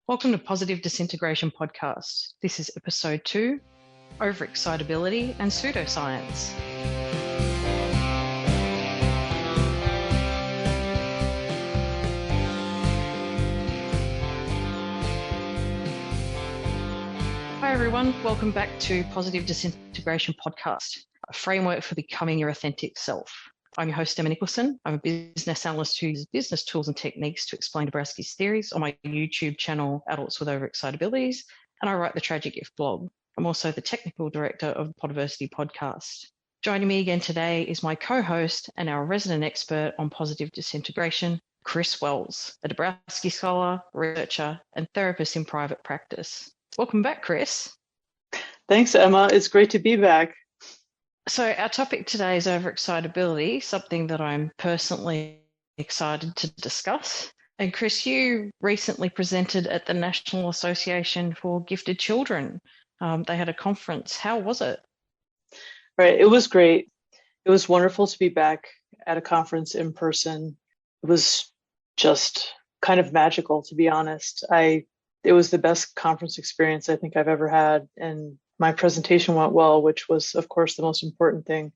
Welcome to Positive Disintegration Podcast. This is episode 2, Overexcitability and Pseudoscience. Hi everyone, welcome back to Positive Disintegration Podcast, a framework for becoming your authentic self. I'm your host, Emma Nicholson. I'm a business analyst who uses business tools and techniques to explain Dabrowski's theories on my YouTube channel, Adults with Overexcitabilities, and I write the Tragic If blog. I'm also the technical director of the Podiversity podcast. Joining me again today is my co-host and our resident expert on positive disintegration, Chris Wells, a Dabrowski scholar, researcher, and therapist in private practice. Welcome back, Chris. Thanks, Emma. It's great to be back. So our topic today is overexcitability, something that I'm personally excited to discuss. And Chris, you recently presented at the National Association for Gifted Children. They had a conference. How was it? Right. It was great. It was wonderful to be back at a conference in person. It was just kind of magical, to be honest. It was the best conference experience I think I've ever had. And my presentation went well, which was, of course, the most important thing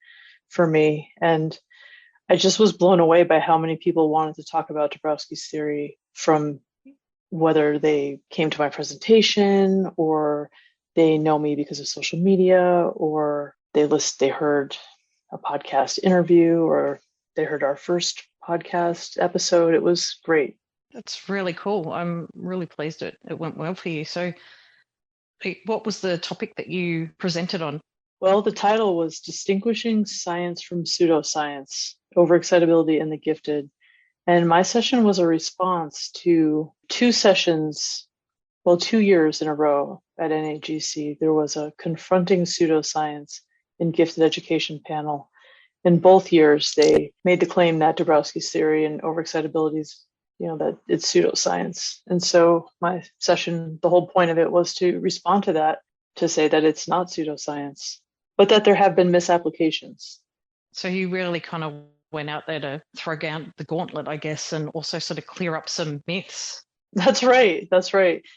for me. And I just was blown away by how many people wanted to talk about Dabrowski's theory, from whether they came to my presentation or they know me because of social media, or they heard a podcast interview, or they heard our first podcast episode. It was great. That's really cool. I'm really pleased it went well for you. So what was the topic that you presented on? Well, the title was Distinguishing Science from Pseudoscience, Overexcitability and the Gifted. And my session was a response to 2 years in a row at NAGC. There was a Confronting Pseudoscience in Gifted Education panel. In both years, they made the claim that Dabrowski's theory and overexcitability is that it's pseudoscience. And so my session, the whole point of it was to respond to that, to say that it's not pseudoscience, but that there have been misapplications. So you really kind of went out there to throw down the gauntlet, I guess, and also sort of clear up some myths. That's right.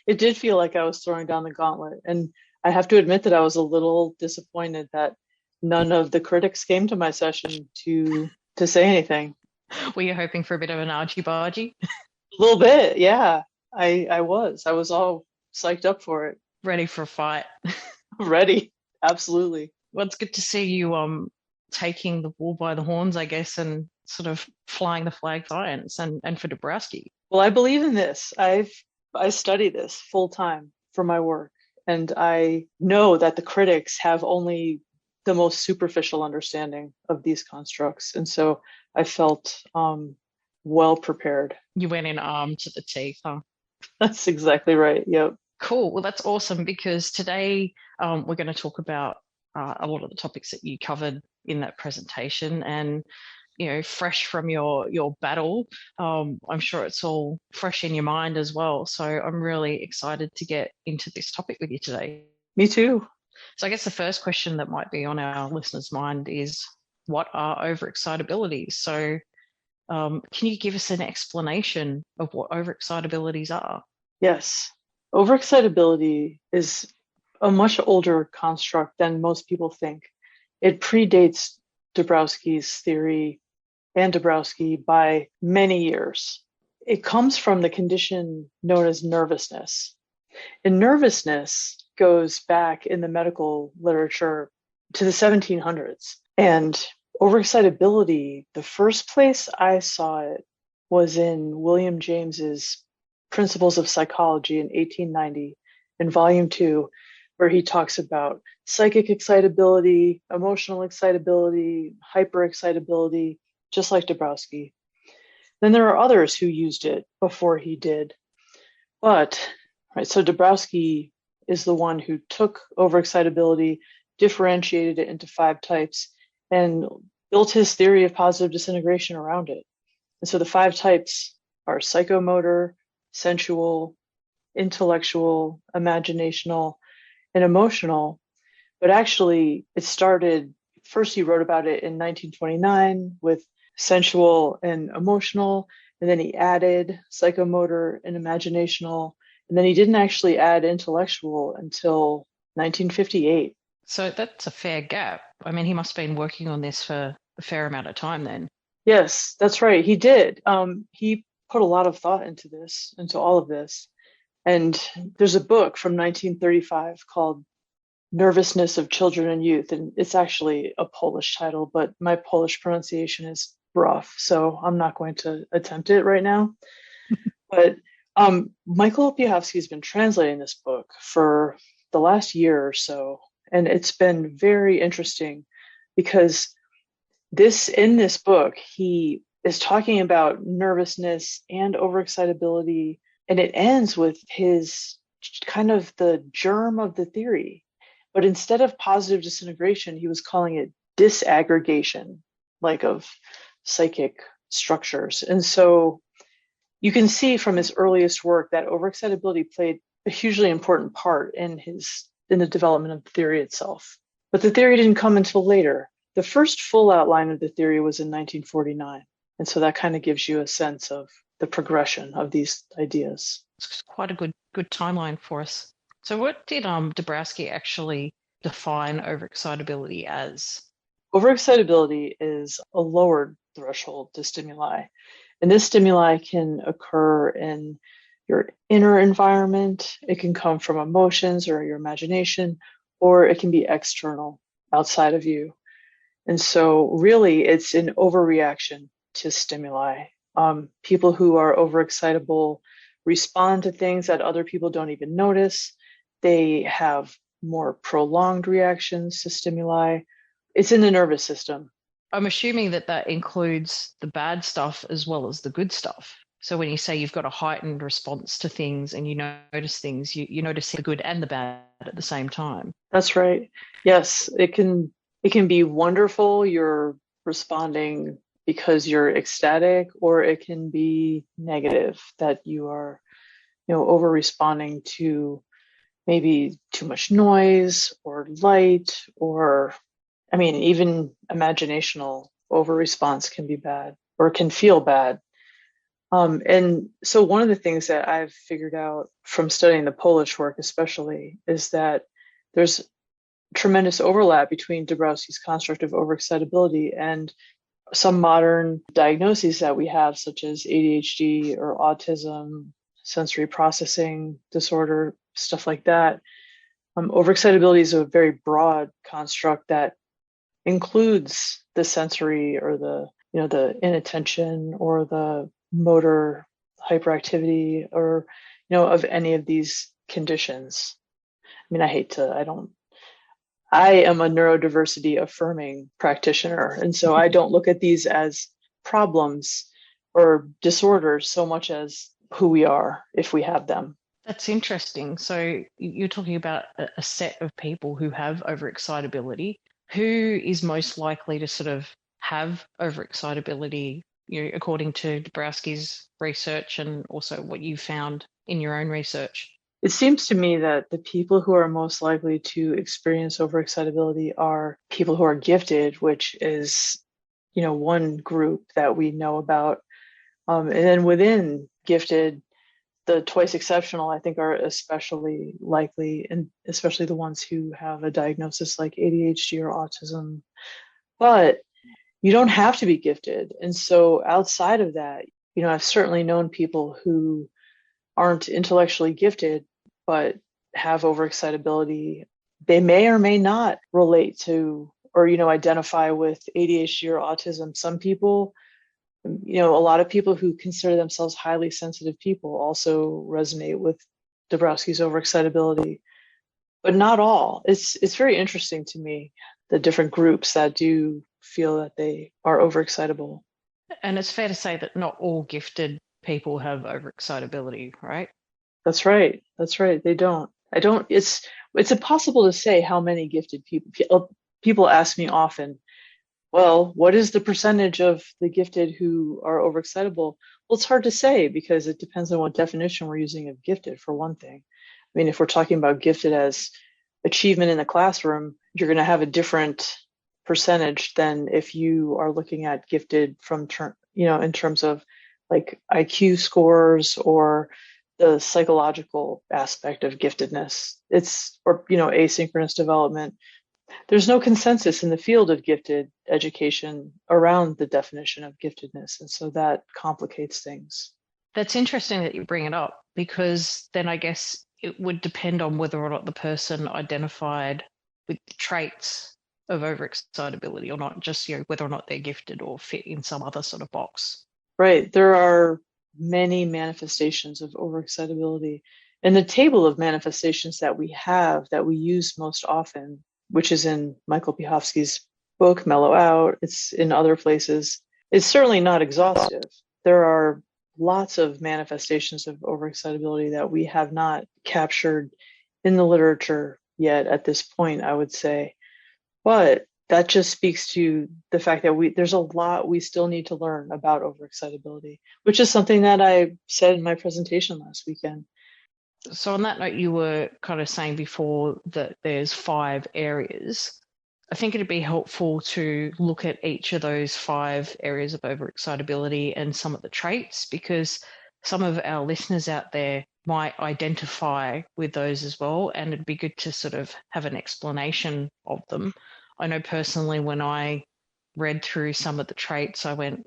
It did feel like I was throwing down the gauntlet. And I have to admit that I was a little disappointed that none of the critics came to my session to say anything. Were you hoping for a bit of an argy-bargy? A little bit, yeah. I was all psyched up for it. Ready for a fight. Ready, absolutely. Well, it's good to see you taking the bull by the horns, I guess, and sort of flying the flag for science and for Dabrowski. Well, I believe in this. I study this full time for my work, and I know that the critics have only the most superficial understanding of these constructs. And so I felt well prepared. You went in armed to the teeth, huh? That's exactly right. Yep. Cool. Well, that's awesome, because today we're going to talk about a lot of the topics that you covered in that presentation, and fresh from your battle. I'm sure it's all fresh in your mind as well. So I'm really excited to get into this topic with you today. Me too. So I guess the first question that might be on our listeners' mind is, what are overexcitabilities? So can you give us an explanation of what overexcitabilities are? Yes. Overexcitability is a much older construct than most people think. It predates Dabrowski's theory and Dabrowski by many years. It comes from the condition known as nervousness. And nervousness goes back in the medical literature to the 1700s. And overexcitability, the first place I saw it was in William James's Principles of Psychology in 1890, in volume 2, where he talks about psychic excitability, emotional excitability, hyperexcitability, just like Dabrowski. Then there are others who used it before he did. So Dabrowski is the one who took overexcitability, differentiated it into 5 types, and built his theory of positive disintegration around it. And so the 5 types are psychomotor, sensual, intellectual, imaginational, and emotional. But actually, it started, first he wrote about it in 1929 with sensual and emotional, and then he added psychomotor and imaginational And then he didn't actually add intellectual until 1958. So that's a fair gap. I mean, he must have been working on this for a fair amount of time then. Yes, that's right. He did. He put a lot of thought into all of this. And there's a book from 1935 called Nervousness of Children and Youth. And it's actually a Polish title, but my Polish pronunciation is rough, so I'm not going to attempt it right now. But Michael Piechowski has been translating this book for the last year or so, and it's been very interesting because in this book, he is talking about nervousness and overexcitability, and it ends with his kind of the germ of the theory. But instead of positive disintegration, he was calling it disaggregation, like of psychic structures. And so you can see from his earliest work that overexcitability played a hugely important part in the development of the theory itself. But the theory didn't come until later. The first full outline of the theory was in 1949. And so that kind of gives you a sense of the progression of these ideas. It's quite a good timeline for us. So what did Dabrowski actually define overexcitability as? Overexcitability is a lowered threshold to stimuli. And this stimuli can occur in your inner environment. It can come from emotions or your imagination, or it can be external, outside of you. And so really it's an overreaction to stimuli. People who are overexcitable respond to things that other people don't even notice. They have more prolonged reactions to stimuli. It's in the nervous system. I'm assuming that includes the bad stuff as well as the good stuff. So when you say you've got a heightened response to things and you notice things, you notice the good and the bad at the same time. That's right. Yes, it can be wonderful. You're responding because you're ecstatic, or it can be negative, that you are, over responding to maybe too much noise or light, or even imaginational over response can be bad or can feel bad. And so one of the things that I've figured out from studying the Polish work especially is that there's tremendous overlap between Dabrowski's construct of overexcitability and some modern diagnoses that we have, such as ADHD or autism, sensory processing disorder, stuff like that. Overexcitability is a very broad construct that includes the sensory or the inattention or the motor hyperactivity or, of any of these conditions. I am a neurodiversity affirming practitioner. And so I don't look at these as problems or disorders so much as who we are if we have them. That's interesting. So you're talking about a set of people who have overexcitability. Who is most likely to sort of have overexcitability, according to Dabrowski's research and also what you found in your own research? It seems to me that the people who are most likely to experience overexcitability are people who are gifted, which is, one group that we know about. And then within gifted, the twice exceptional, I think, are especially likely, and especially the ones who have a diagnosis like ADHD or autism. But you don't have to be gifted. And so outside of that, I've certainly known people who aren't intellectually gifted, but have overexcitability. They may or may not relate to or, identify with ADHD or autism. Some people, a lot of people who consider themselves highly sensitive people also resonate with Dabrowski's overexcitability, but not all. It's very interesting to me, the different groups that do feel that they are overexcitable. And it's fair to say that not all gifted people have overexcitability, right? That's right. They don't. It's impossible to say how many gifted people ask me often, well, what is the percentage of the gifted who are overexcitable? Well, it's hard to say because it depends on what definition we're using of gifted, for one thing. If we're talking about gifted as achievement in the classroom, you're going to have a different percentage than if you are looking at gifted from in terms of like IQ scores or the psychological aspect of giftedness. Asynchronous development. There's no consensus in the field of gifted education around the definition of giftedness. And so that complicates things. That's interesting that you bring it up, because then I guess it would depend on whether or not the person identified with traits of overexcitability or not, just whether or not they're gifted or fit in some other sort of box. Right. There are many manifestations of overexcitability. And the table of manifestations that we have that we use most often, which is in Michael Piechowski's book, Mellow Out, it's in other places, it's certainly not exhaustive. There are lots of manifestations of overexcitability that we have not captured in the literature yet at this point, I would say. But that just speaks to the fact that there's a lot we still need to learn about overexcitability, which is something that I said in my presentation last weekend. So on that note, you were kind of saying before that there's 5 areas. I think it'd be helpful to look at each of those 5 areas of overexcitability and some of the traits, because some of our listeners out there might identify with those as well, and it'd be good to sort of have an explanation of them. I know personally when I read through some of the traits, I went,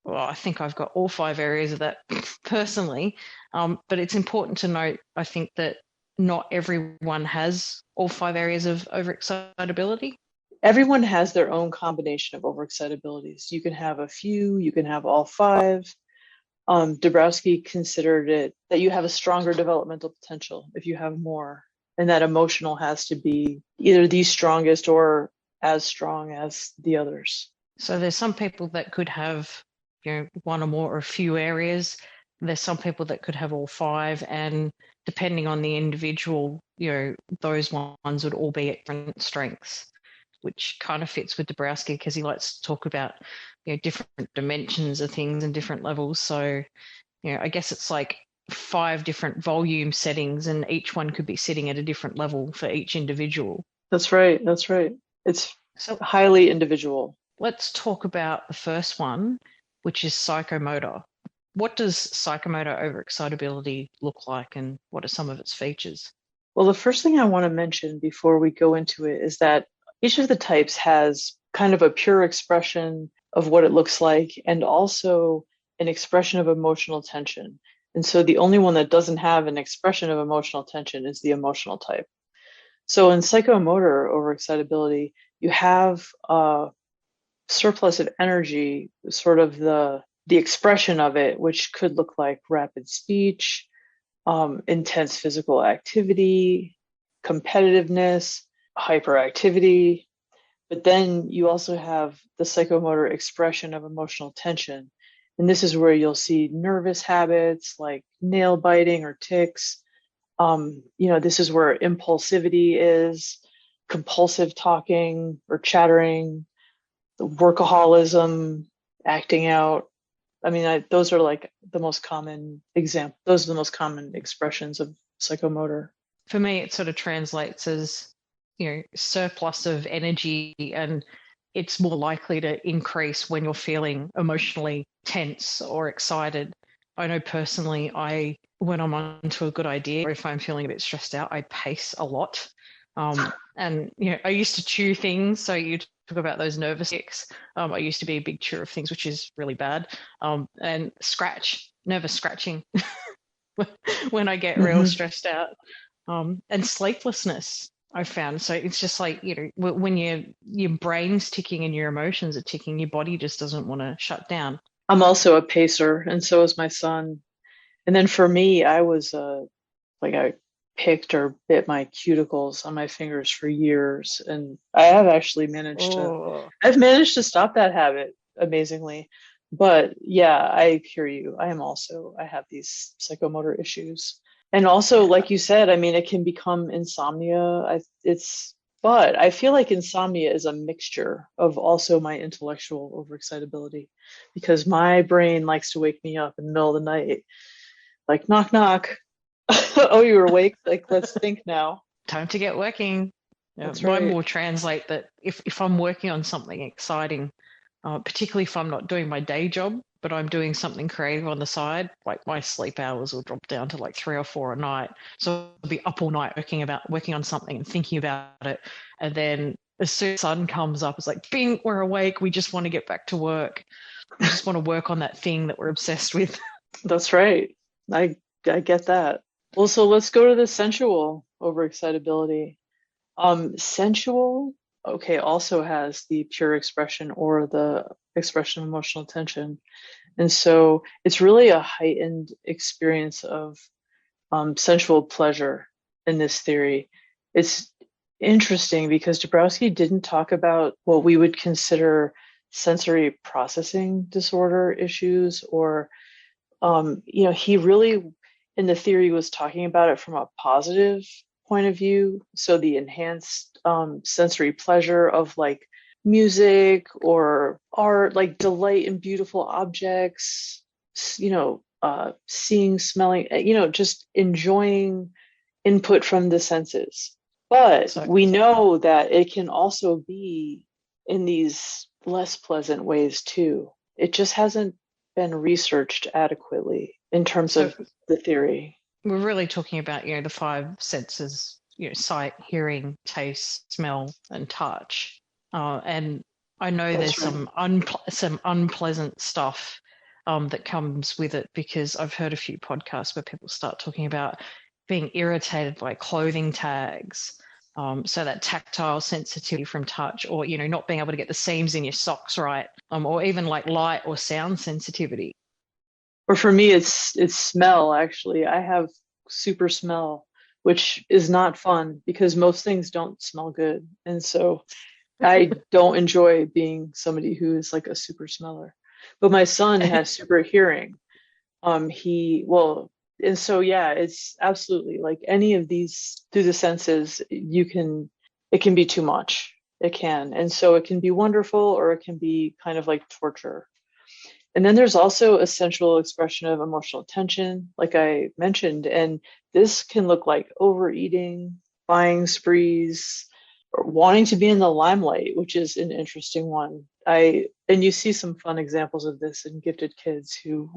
well, I think I've got all 5 areas of that personally. But it's important to note, I think, that not everyone has all 5 areas of overexcitability. Everyone has their own combination of overexcitabilities. You can have a few, you can have all 5. Dabrowski considered it that you have a stronger developmental potential if you have more, and that emotional has to be either the strongest or as strong as the others. So there's some people that could have, one or more or a few areas. There's some people that could have all 5, and depending on the individual, those ones would all be at different strengths, which kind of fits with Dabrowski because he likes to talk about, different dimensions of things and different levels. So, I guess it's like 5 different volume settings, and each one could be sitting at a different level for each individual. That's right. It's so highly individual. Let's talk about the first one, which is psychomotor. What does psychomotor overexcitability look like, and what are some of its features? Well, the first thing I want to mention before we go into it is that each of the types has kind of a pure expression of what it looks like, and also an expression of emotional tension. And so the only one that doesn't have an expression of emotional tension is the emotional type. So in psychomotor overexcitability, you have a surplus of energy, sort of the expression of it, which could look like rapid speech, intense physical activity, competitiveness, hyperactivity. But then you also have the psychomotor expression of emotional tension. And this is where you'll see nervous habits like nail biting or tics. This is where impulsivity is, compulsive talking or chattering, the workaholism, acting out. Those are like the most common examples. Those are the most common expressions of psychomotor. For me, it sort of translates as, surplus of energy, and it's more likely to increase when you're feeling emotionally tense or excited. I know personally, when I'm onto a good idea, or if I'm feeling a bit stressed out, I pace a lot. And, I used to chew things. So you talk about those nervous tics. I used to be a big chewer of things, which is really bad. And nervous scratching when I get real stressed out. And sleeplessness, I found. So it's just like, when your brain's ticking and your emotions are ticking, your body just doesn't want to shut down. I'm also a pacer, and so is my son. And then for me, I was I picked or bit my cuticles on my fingers for years, and I have actually managed to stop that habit amazingly. But yeah, I hear you. I have these psychomotor issues. And also, like you said, it can become insomnia. But I feel like insomnia is a mixture of also my intellectual overexcitability, because my brain likes to wake me up in the middle of the night, like knock, knock. Oh, you're awake? Like, let's think now. Time to get working. That's right. Mine will translate that if I'm working on something exciting, particularly if I'm not doing my day job, but I'm doing something creative on the side, like my sleep hours will drop down to like 3 or 4 a night. So I'll be up all night working on something and thinking about it. And then as soon as the sun comes up, it's like, bing, we're awake. We just want to get back to work. We just want to work on that thing that we're obsessed with. That's right. I get that. Well, so let's go to the sensual overexcitability. Sensual, okay, also has the pure expression or the expression of emotional tension. And so it's really a heightened experience of sensual pleasure in this theory. It's interesting because Dabrowski didn't talk about what we would consider sensory processing disorder issues, or he really in the theory was talking about it from a positive point of view. So the enhanced sensory pleasure of like music or art, like delight in beautiful objects, seeing, smelling, just enjoying input from the senses. But we know that it can also be in these less pleasant ways too. It just hasn't been researched adequately in terms of the theory. We're really talking about, the 5 senses, sight, hearing, taste, smell, and touch. And I know there's some unpleasant stuff that comes with it, because I've heard a few podcasts where people start talking about being irritated by clothing tags. So that tactile sensitivity from touch, or, not being able to get the seams in your socks right, or even like light or sound sensitivity. Or for me, it's smell, actually. I have super smell, which is not fun because most things don't smell good. And so I don't enjoy being somebody who is like a super smeller. But my son has super hearing. And so, yeah, it's absolutely like any of these through the senses, it can be too much. It can. And so it can be wonderful, or it can be kind of like torture. And then there's also a sensual expression of emotional tension, like I mentioned. And this can look like overeating, buying sprees, or wanting to be in the limelight, which is an interesting one. And you see some fun examples of this in gifted kids who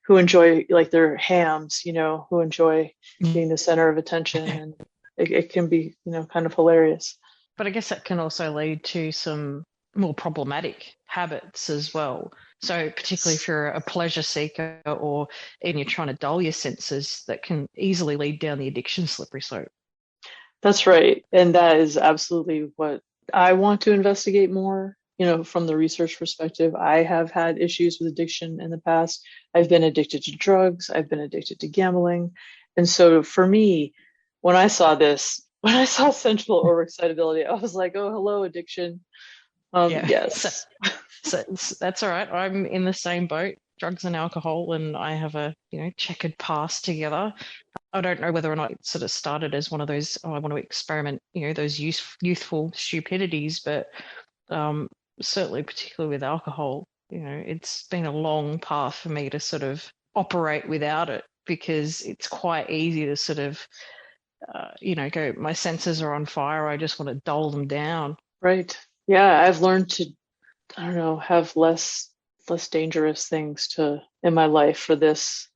enjoy like their hams, who enjoy being the center of attention. And it can be, kind of hilarious. But I guess that can also lead to some more problematic habits as well. So particularly if you're a pleasure seeker, and you're trying to dull your senses, that can easily lead down the addiction slippery slope. That's right. And that is absolutely what I want to investigate more. From the research perspective, I have had issues with addiction in the past. I've been addicted to drugs. I've been addicted to gambling. And so for me, when I saw sensual overexcitability, I was like, oh, hello, addiction. Yes. So that's all right. I'm in the same boat, drugs and alcohol, and I have a, checkered past together. I don't know whether or not it sort of started as one of those, I want to experiment, those youthful stupidities, but certainly particularly with alcohol, it's been a long path for me to sort of operate without it, because it's quite easy to sort of, go, my senses are on fire, I just want to dull them down. Right. Yeah, I've learned to, have less dangerous things in my life for this.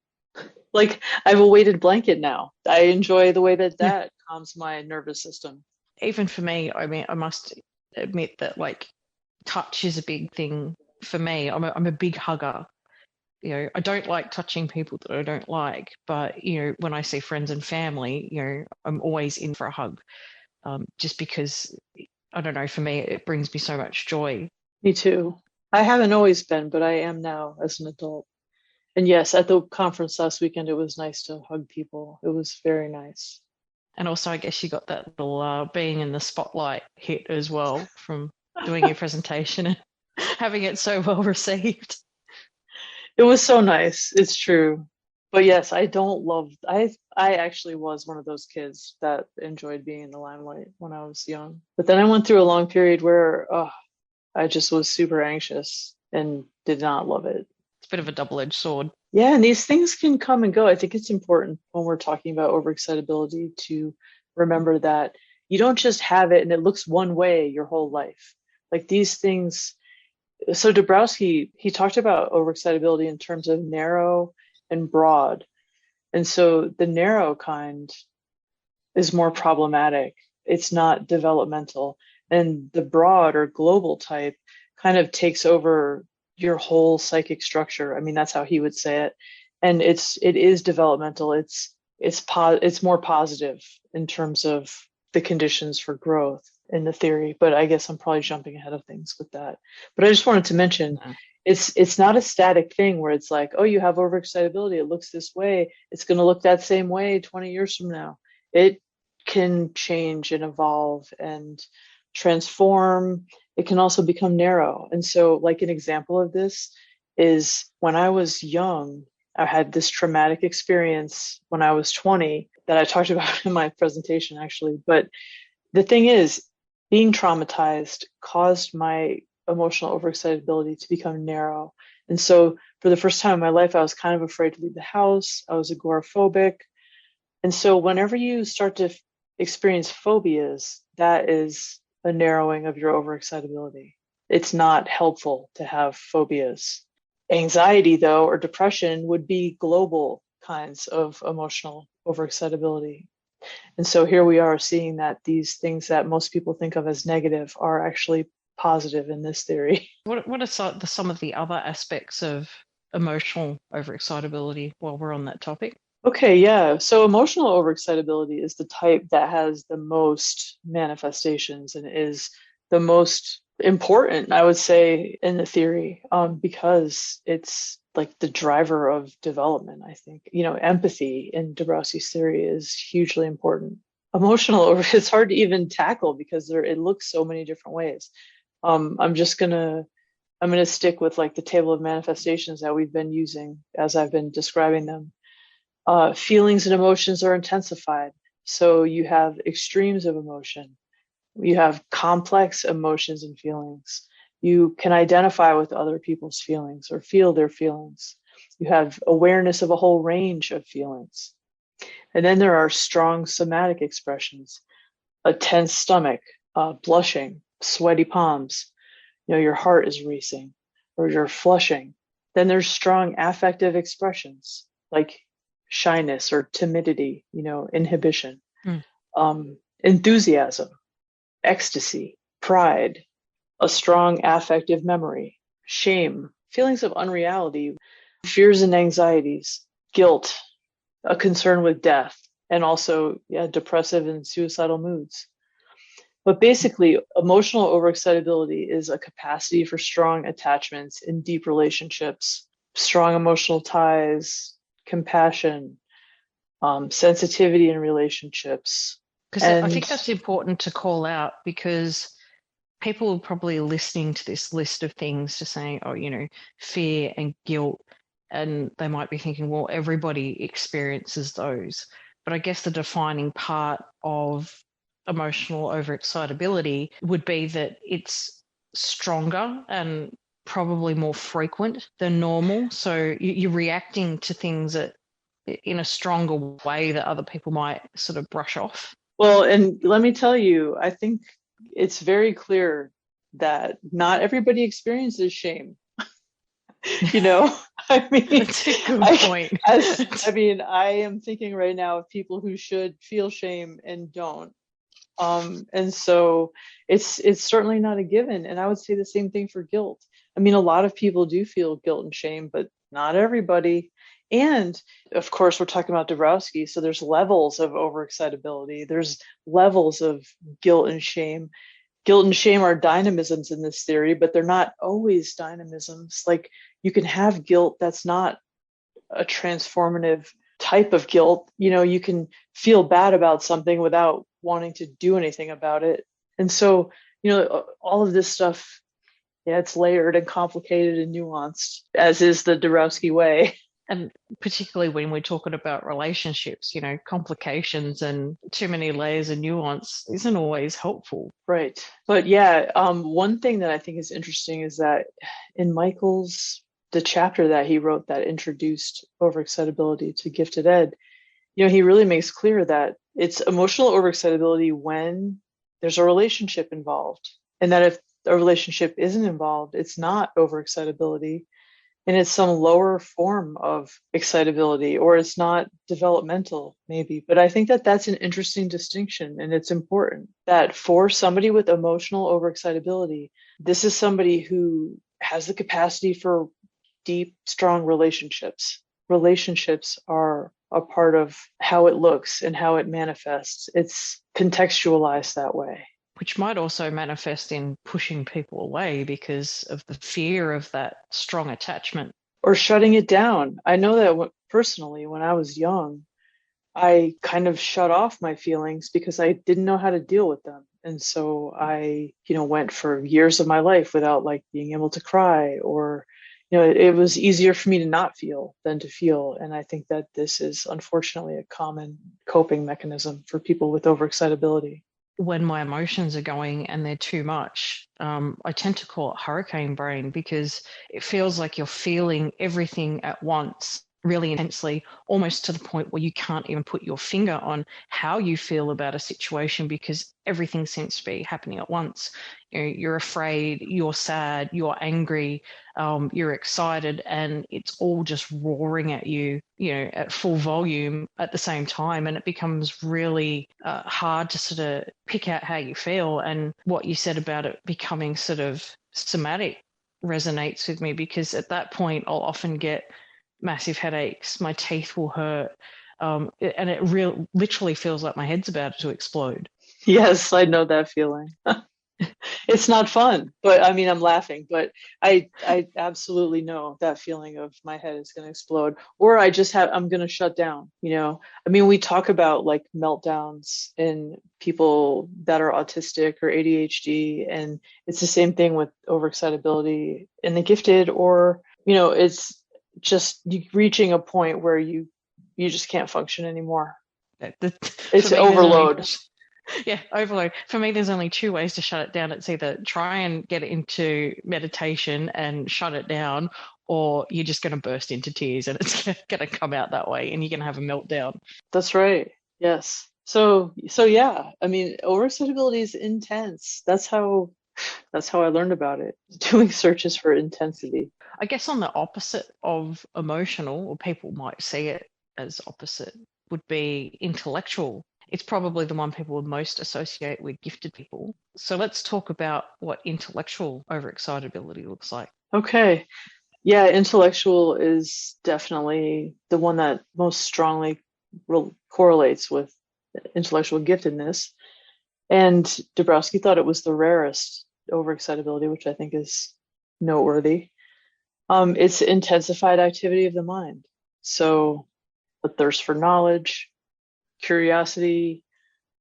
Like I have a weighted blanket now. I enjoy the way that calms my nervous system. Even for me, I mean, I must admit that like touch is a big thing for me. I'm a big hugger. I don't like touching people that I don't like, but when I see friends and family, I'm always in for a hug, just because I don't know, for me it brings me so much joy. Me too. I haven't always been, but I am now as an adult. And yes, at the conference last weekend, it was nice to hug people. It was very nice. And also, I guess you got that little being in the spotlight hit as well from doing your presentation and having it so well received. It was so nice. It's true. But yes, I actually was one of those kids that enjoyed being in the limelight when I was young. But then I went through a long period where I just was super anxious and did not love it. It's a bit of a double-edged sword. Yeah, and these things can come and go. I think it's important when we're talking about overexcitability to remember that you don't just have it and it looks one way your whole life. Like these things, So Dabrowski, he talked about overexcitability in terms of narrow and broad. And so the narrow kind is more problematic. It's not developmental. And the broad or global type kind of takes over your whole psychic structure. I mean, that's how he would say it. And it is developmental. It's more positive in terms of the conditions for growth in the theory. But I guess I'm probably jumping ahead of things with that. But I just wanted to mention it's not a static thing where it's like, oh, you have overexcitability, it looks this way, it's going to look that same way 20 years from now. It can change and evolve and transform. It can also become narrow. And so, like, an example of this is when I was young, I had this traumatic experience when I was 20 that I talked about in my presentation, actually. But the thing is, being traumatized caused my emotional overexcitability to become narrow. And so for the first time in my life, I was kind of afraid to leave the house. I was agoraphobic. And so whenever you start to experience phobias, that is a narrowing of your overexcitability. It's not helpful to have phobias. Anxiety, though, or depression would be global kinds of emotional overexcitability. And so here we are seeing that these things that most people think of as negative are actually positive in this theory. What are some of the other aspects of emotional overexcitability while we're on that topic? Okay, yeah. So emotional overexcitability is the type that has the most manifestations and is the most important, I would say, in the theory, because it's like the driver of development, I think. Empathy in Dabrowski's theory is hugely important. It's hard to even tackle because it looks so many different ways. I'm gonna stick with like the table of manifestations that we've been using as I've been describing them. Feelings and emotions are intensified. So you have extremes of emotion. You have complex emotions and feelings. You can identify with other people's feelings or feel their feelings. You have awareness of a whole range of feelings. And then there are strong somatic expressions, a tense stomach, blushing, sweaty palms. Your heart is racing or you're flushing. Then there's strong affective expressions like shyness or timidity, inhibition, enthusiasm, ecstasy, pride, a strong affective memory, shame, feelings of unreality, fears and anxieties, guilt, a concern with death, and also depressive and suicidal moods. But basically, emotional overexcitability is a capacity for strong attachments in deep relationships, strong emotional ties, compassion, sensitivity in relationships. Because I think that's important to call out, because people are probably listening to this list of things to saying, oh, fear and guilt, and they might be thinking, well, everybody experiences those. But I guess the defining part of emotional overexcitability would be that it's stronger and probably more frequent than normal. So you're reacting to things in a stronger way that other people might sort of brush off. Well, and let me tell you, I think it's very clear that not everybody experiences shame. I mean, that's a good point. I am thinking right now of people who should feel shame and don't. And so it's certainly not a given. And I would say the same thing for guilt. I mean, a lot of people do feel guilt and shame, but not everybody. And of course, we're talking about Dabrowski. So there's levels of overexcitability. There's levels of guilt and shame. Guilt and shame are dynamisms in this theory, but they're not always dynamisms. Like, you can have guilt that's not a transformative type of guilt. You can feel bad about something without wanting to do anything about it. And so, all of this stuff, it's layered and complicated and nuanced, as is the Dabrowski way. And particularly when we're talking about relationships, complications and too many layers of nuance isn't always helpful. Right. But one thing that I think is interesting is that in the chapter that he wrote that introduced overexcitability to gifted ed, he really makes clear that it's emotional overexcitability when there's a relationship involved. And that if a relationship isn't involved, it's not overexcitability, and it's some lower form of excitability, or it's not developmental, maybe. But I think that that's an interesting distinction, and it's important that for somebody with emotional overexcitability, this is somebody who has the capacity for deep, strong relationships. Relationships are a part of how it looks and how it manifests. It's contextualized that way. Which might also manifest in pushing people away because of the fear of that strong attachment. Or shutting it down. I know that personally, when I was young, I kind of shut off my feelings because I didn't know how to deal with them. And so I, went for years of my life without like being able to cry, or, it was easier for me to not feel than to feel. And I think that this is unfortunately a common coping mechanism for people with overexcitability. When my emotions are going and they're too much, I tend to call it hurricane brain, because it feels like you're feeling everything at once really intensely, almost to the point where you can't even put your finger on how you feel about a situation because everything seems to be happening at once. You're afraid, you're sad, you're angry, you're excited, and it's all just roaring at you, at full volume at the same time. And it becomes really hard to sort of pick out how you feel. And what you said about it becoming sort of somatic resonates with me, because at that point I'll often get massive headaches, my teeth will hurt, and it literally feels like my head's about to explode. Yes, I know that feeling. It's not fun, but I mean, I'm laughing, but I absolutely know that feeling of my head is going to explode, or I'm going to shut down. I mean, we talk about like meltdowns in people that are autistic or ADHD, and it's the same thing with overexcitability in the gifted, or, it's just reaching a point where you just can't function anymore. It's overload. Overload. For me, there's only two ways to shut it down. It's either try and get into meditation and shut it down, or you're just going to burst into tears and it's going to come out that way and you're going to have a meltdown. That's right. Yes. So yeah, I mean, overexcitability is intense. That's how I learned about it, doing searches for intensity. I guess on the opposite of emotional, or people might see it as opposite, would be intellectual. It's probably the one people would most associate with gifted people. So let's talk about what intellectual overexcitability looks like. Okay. Yeah, intellectual is definitely the one that most strongly correlates with intellectual giftedness. And Dabrowski thought it was the rarest overexcitability, which I think is noteworthy. It's intensified activity of the mind. So a thirst for knowledge, curiosity,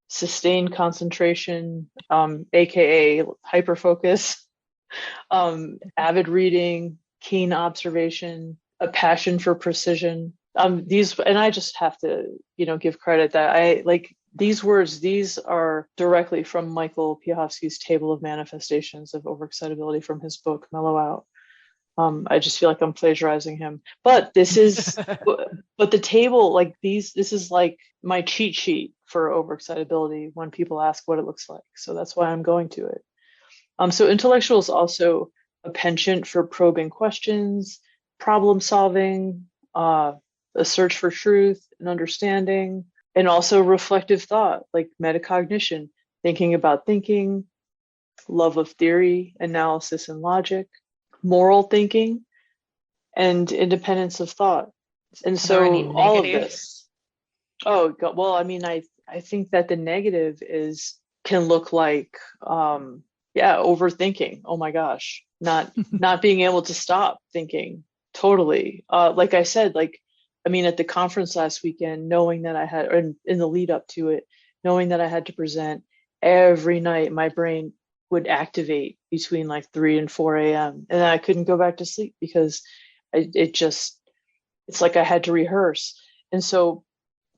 sustained concentration, aka hyperfocus, avid reading, keen observation, a passion for precision. These, and I just have to, give credit that I like these words. These are directly from Michael Piechowski's table of manifestations of overexcitability from his book Mellow Out. I just feel like I'm plagiarizing him, but this is, but the table, like this is like my cheat sheet for overexcitability when people ask what it looks like. So that's why I'm going to it. So intellectual is also a penchant for probing questions, problem solving, a search for truth and understanding, and also reflective thought, like metacognition, thinking about thinking, love of theory, analysis and logic, moral thinking, and independence of thought. And so all of this. Oh, God, well, I mean, I think that the negative can look like, overthinking. Oh my gosh, not being able to stop thinking totally. Like I said, at the conference last weekend, knowing that I had, or in the lead up to it, knowing that I had to present every night, my brain would activate between like 3 and 4 a.m. and I couldn't go back to sleep because it's like I had to rehearse. And so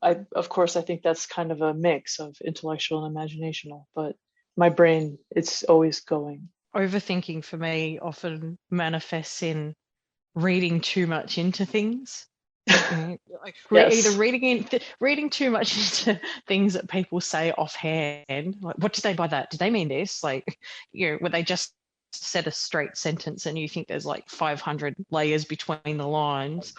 I think that's kind of a mix of intellectual and imaginational, but my brain, it's always going. Overthinking for me often manifests in reading too much into things. Yes. Either reading too much into things that people say offhand, like, what did they by that? Did they mean this? Like, were they just said a straight sentence and you think there's like 500 layers between the lines,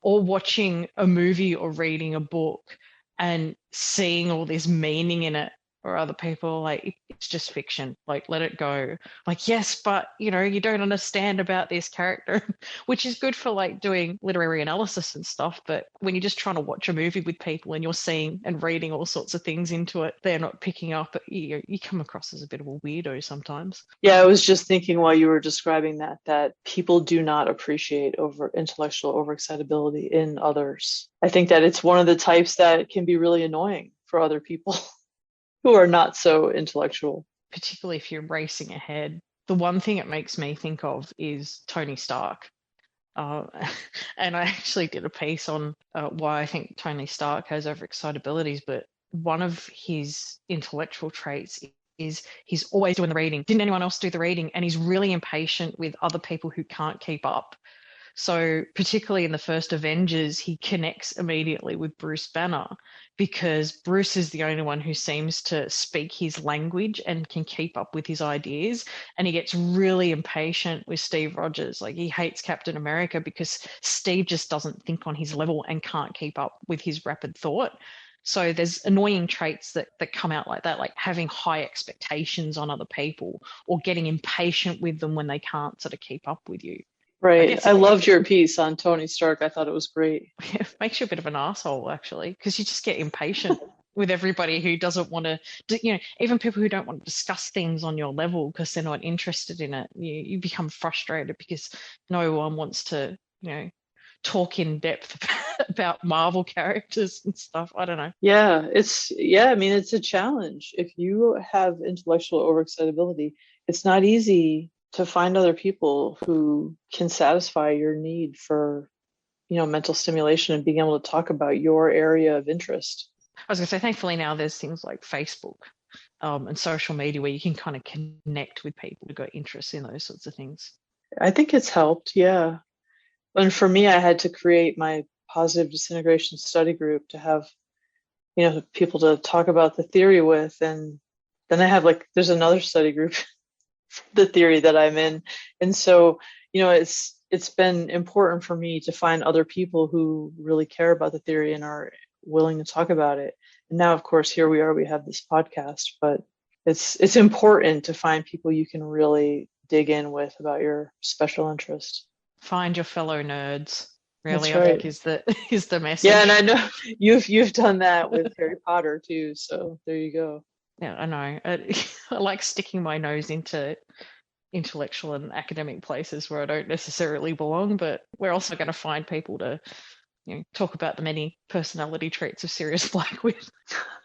or watching a movie or reading a book and seeing all this meaning in it, or other people like, it's just fiction, like let it go. Like, yes, but you don't understand about this character, which is good for like doing literary analysis and stuff, but when you're just trying to watch a movie with people and you're seeing and reading all sorts of things into it, they're not picking up, you come across as a bit of a weirdo sometimes. Yeah, I was just thinking while you were describing that people do not appreciate intellectual overexcitability in others. I think that it's one of the types that can be really annoying for other people who are not so intellectual. Particularly if you're racing ahead. The one thing it makes me think of is Tony Stark. And I actually did a piece on why I think Tony Stark has overexcitabilities, but one of his intellectual traits is he's always doing the reading. Didn't anyone else do the reading? And he's really impatient with other people who can't keep up. So particularly in the first Avengers, he connects immediately with Bruce Banner because Bruce is the only one who seems to speak his language and can keep up with his ideas. And he gets really impatient with Steve Rogers. Like, he hates Captain America because Steve just doesn't think on his level and can't keep up with his rapid thought. So there's annoying traits that come out like that, like having high expectations on other people or getting impatient with them when they can't sort of keep up with you. Right. I loved your piece on Tony Stark. I thought it was great. It makes you a bit of an asshole, actually, because you just get impatient with everybody who doesn't want to, even people who don't want to discuss things on your level because they're not interested in it. You become frustrated because no one wants to, talk in depth about Marvel characters and stuff. I don't know. Yeah, it's a challenge. If you have intellectual overexcitability, it's not easy to find other people who can satisfy your need for, mental stimulation and being able to talk about your area of interest. I was going to say, thankfully now there's things like Facebook and social media where you can kind of connect with people who've got interests in those sorts of things. I think it's helped, yeah. And for me, I had to create my positive disintegration study group to have, people to talk about the theory with. And then I have there's another study group the theory that I'm in. And so, it's been important for me to find other people who really care about the theory and are willing to talk about it. And now, of course, here we are, we have this podcast, but it's important to find people you can really dig in with about your special interest. Find your fellow nerds. Really, right. I think is the message. Yeah, and I know you've done that with Harry Potter too. So there you go. Yeah, I know. I like sticking my nose into intellectual and academic places where I don't necessarily belong, but we're also going to find people to, talk about the many personality traits of Sirius Black with.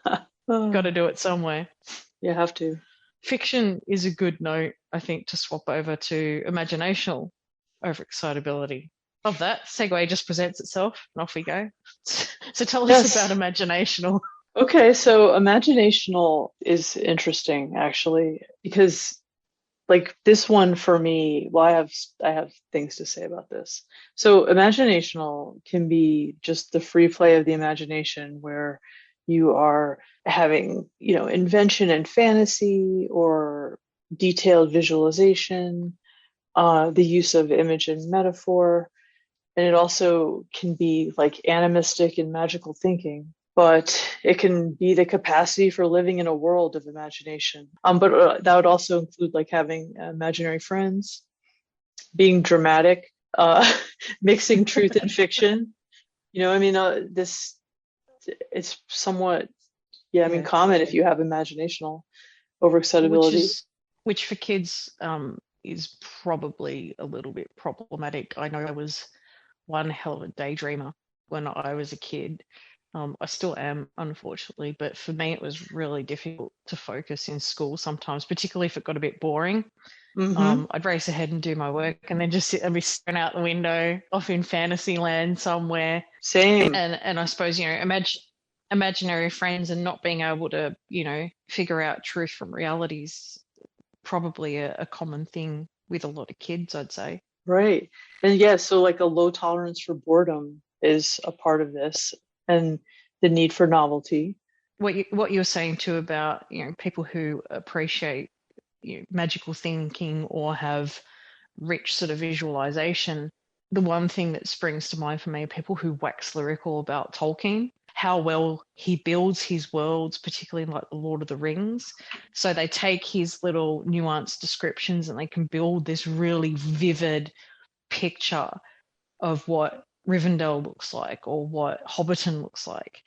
Got to do it somewhere. You have to. Fiction is a good note, I think, to swap over to imaginational overexcitability. Love that. Segue just presents itself, and off we go. So tell us about imaginational. Okay, so imaginational is interesting, actually, because this one for me, well, I have things to say about this. So imaginational can be just the free play of the imagination where you are having, invention and fantasy or detailed visualization, the use of image and metaphor. And it also can be animistic and magical thinking. But it can be the capacity for living in a world of imagination. But that would also include having imaginary friends, being dramatic, mixing truth and fiction. This it's somewhat, common if you have imaginational overexcitability. Which for kids is probably a little bit problematic. I know I was one hell of a daydreamer when I was a kid. I still am, unfortunately, but for me, it was really difficult to focus in school sometimes, particularly if it got a bit boring. Mm-hmm. I'd race ahead and do my work and then just sit and be staring out the window off in fantasy land somewhere. Same. And I suppose, imaginary friends and not being able to, figure out truth from reality is probably a common thing with a lot of kids, I'd say. Right. And yeah, so a low tolerance for boredom is a part of this. And the need for novelty. What you're saying too about people who appreciate magical thinking or have rich sort of visualization, the one thing that springs to mind for me are people who wax lyrical about Tolkien, how well he builds his worlds, particularly in like the Lord of the Rings. So they take his little nuanced descriptions and they can build this really vivid picture of what Rivendell looks like or what Hobbiton looks like.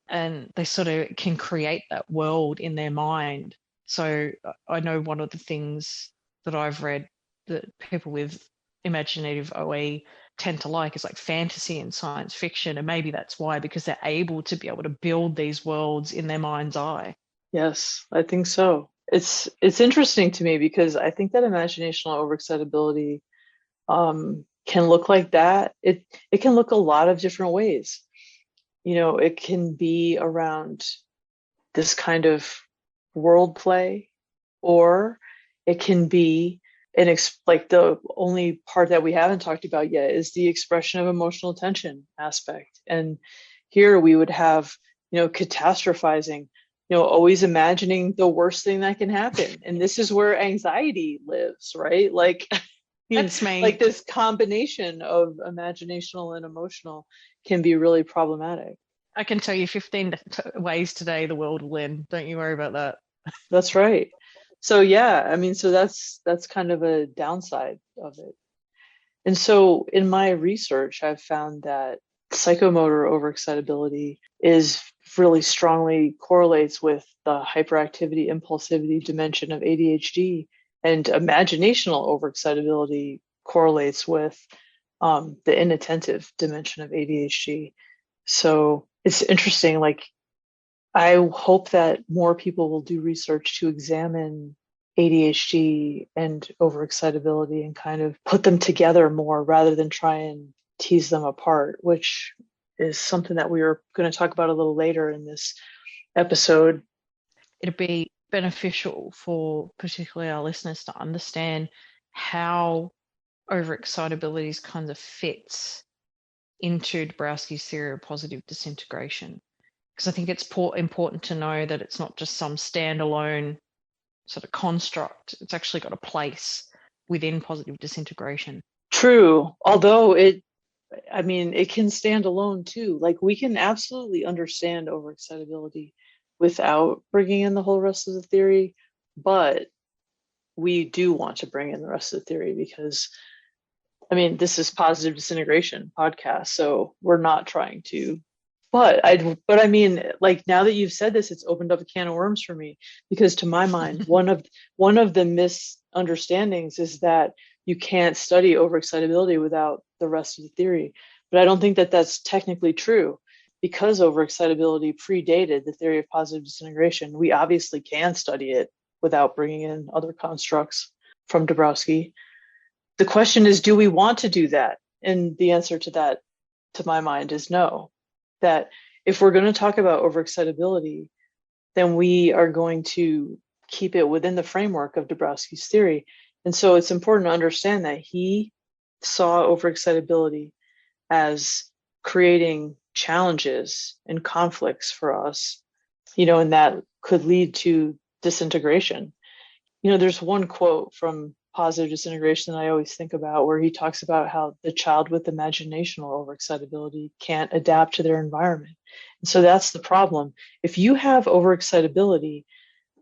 And they sort of can create that world in their mind. So I know one of the things that I've read that people with imaginative OE tend to like is like fantasy and science fiction. And maybe that's why, because they're able to build these worlds in their mind's eye. Yes, I think so. It's interesting to me because I think that imaginational overexcitability can look like that. It can look a lot of different ways. It can be around this kind of world play, or it can be like the only part that we haven't talked about yet is the expression of emotional tension aspect. And here we would have, catastrophizing, always imagining the worst thing that can happen. And this is where anxiety lives, right? Like, that's me. Like this combination of imaginational and emotional can be really problematic. I can tell you 15 ways today the world will end. Don't you worry about that. That's right. So yeah, I mean, so that's kind of a downside of it. And so in my research, I've found that psychomotor overexcitability is really strongly correlates with the hyperactivity, impulsivity dimension of ADHD, and imaginational overexcitability correlates with the inattentive dimension of ADHD. So it's interesting. Like, I hope that more people will do research to examine ADHD and overexcitability and kind of put them together more rather than try and tease them apart, which is something that we are going to talk about a little later in this episode. It'd be beneficial for particularly our listeners to understand how overexcitability kind of fits into Dabrowski's theory of positive disintegration. Because I think it's important to know that it's not just some standalone sort of construct. It's actually got a place within positive disintegration. True. Although it can stand alone too. Like, we can absolutely understand overexcitability without bringing in the whole rest of the theory, but we do want to bring in the rest of the theory because, this is positive disintegration podcast, so we're not trying to. But like, now that you've said this, it's opened up a can of worms for me, because to my mind, one of the misunderstandings is that you can't study overexcitability without the rest of the theory. But I don't think that that's technically true, because overexcitability predated the theory of positive disintegration. We obviously can study it without bringing in other constructs from Dabrowski. The question is, do we want to do that? And the answer to that, to my mind, is no. That if we're going to talk about overexcitability, then we are going to keep it within the framework of Dabrowski's theory. And so it's important to understand that he saw overexcitability as creating challenges and conflicts for us, and that could lead to disintegration. There's one quote from Positive Disintegration that I always think about, where he talks about how the child with imaginational overexcitability can't adapt to their environment. And so that's the problem. If you have overexcitability,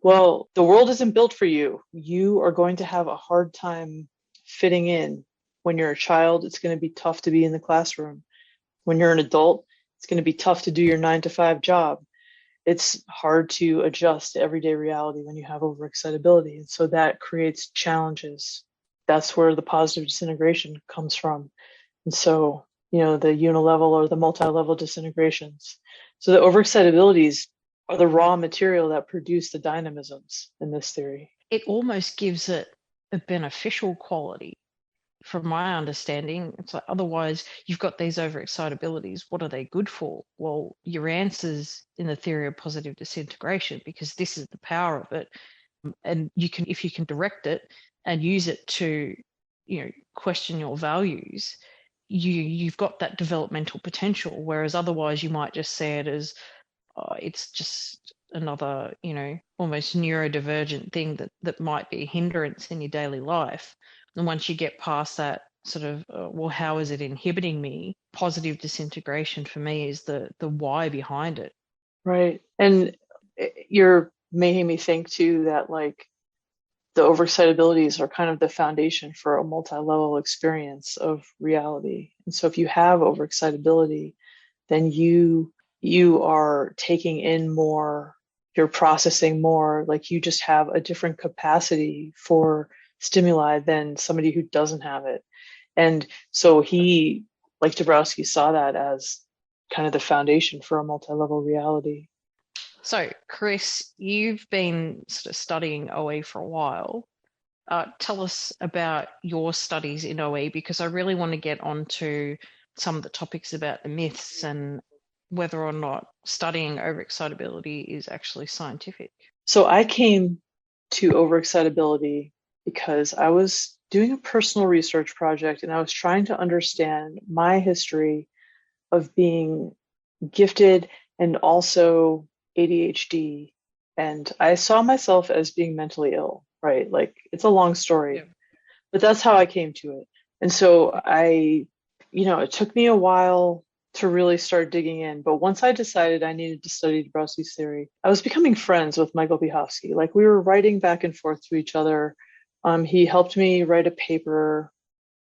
well, the world isn't built for you. You are going to have a hard time fitting in. When you're a child, it's going to be tough to be in the classroom. When you're an adult, it's going to be tough to do your 9-to-5 job. It's hard to adjust to everyday reality when you have overexcitability. And so that creates challenges. That's where the positive disintegration comes from. And so, the unilevel or the multi-level disintegrations. So the overexcitabilities are the raw material that produce the dynamisms in this theory. It almost gives it a beneficial quality. From my understanding, it's like, otherwise you've got these overexcitabilities. What are they good for? Well, your answer's in the theory of positive disintegration, because this is the power of it. And if you can direct it and use it to, question your values, you've got that developmental potential. Whereas otherwise you might just say it as, it's just another, almost neurodivergent thing that might be a hindrance in your daily life. And once you get past that sort of, well, how is it inhibiting me? Positive disintegration for me is the why behind it. Right. And you're making me think too that like the overexcitabilities are kind of the foundation for a multi-level experience of reality. And so if you have overexcitability, then you are taking in more, you're processing more, like you just have a different capacity for stimuli than somebody who doesn't have it. And so he, like Dabrowski, saw that as kind of the foundation for a multi-level reality. So, Chris, you've been sort of studying OE for a while. Tell us about your studies in OE, because I really want to get onto some of the topics about the myths and whether or not studying overexcitability is actually scientific. So I came to overexcitability because I was doing a personal research project and I was trying to understand my history of being gifted and also ADHD. And I saw myself as being mentally ill, right? Like it's a long story, Yeah. but that's how I came to it. And so it took me a while to really start digging in. But once I decided I needed to study Dabrowski's theory, I was becoming friends with Michael Bihovsky. Like we were writing back and forth to each other. He helped me write a paper,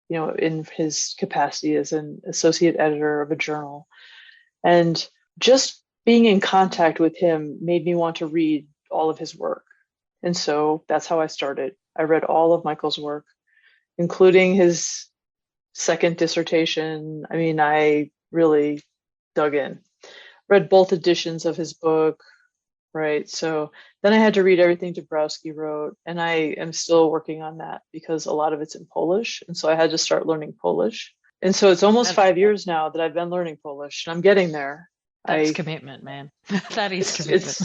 in his capacity as an associate editor of a journal. And just being in contact with him made me want to read all of his work. And so that's how I started. I read all of Michael's work, including his second dissertation. I mean, I really dug in, read both editions of his book, right? So then I had to read everything Dabrowski wrote, and I am still working on that because a lot of it's in Polish. And so I had to start learning Polish. And so it's almost 5 years now that I've been learning Polish, and I'm getting there. That's commitment, man. That is commitment.